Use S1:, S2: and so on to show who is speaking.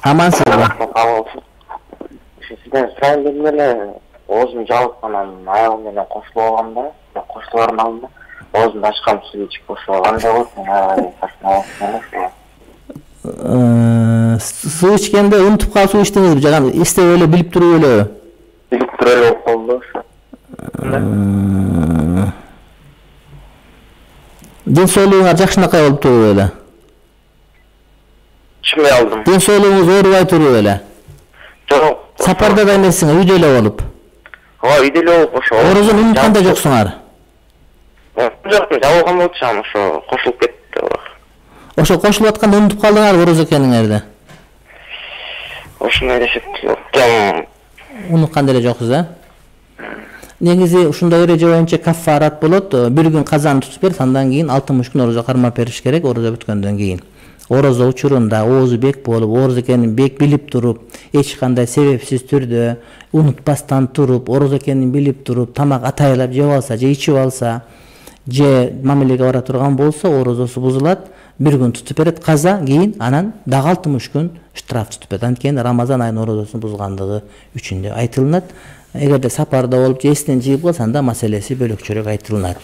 S1: Амансызбы?
S2: Sizden sırayla böyle oğuzun cevaplanan ayağım menен koşulu olganda, koşuluların alında oğuzun başkan sizi çık koşulu olganda olsun.
S1: Su içkende unutup kal su içtiniz mi? İşte öyle bilip duruyor öyle.
S2: Bilip duruyor oldu.
S1: Den soğluğuna jakşınakay olup duruyor öyle.
S2: Çime aldım.
S1: Den soğluğunuz oğrubay duruyor öyle.
S2: Çok.
S1: Saparda da emessin, üydeli olup.
S2: Ha, üydeli olup koşu.
S1: Oruzun unutkan da joksuңар.
S2: Yok, jabılgan bolçam, şu koşulup ketti.
S1: Oşo koşulup atkanda unutup kaldыңар орuz экениңерди.
S2: Oşunu ereşip yok.
S1: Unutkан деле жоксуз, а? Негизи ушундай эреже боюнча каффарат болот. Bir gün казан тутуп берип, андан кийин 60 күн орозо кармап бериш керек, орозо бүткөндөн кийин. Орозо учурунда оозу бек болуп, ороз экенин бек билип туруп, эч кандай себепсиз түрдө унутпастан туруп, ороз экенин билип туруп, тамак атайлап жеп алса, же ичип алса, же мамилеге бара турган болсо, орозосу бузулат. Bir gün tutup берет каза, кийин анан дагы 60 күн штраф tutуп берет. Анткени Рамазан айынын орозосун бузгандыгы үчүн деп айтылынат. Эгерде сапарда болуп же эстен жыйып калса, анда маселеси бөлөкчөрөөк айтылынат.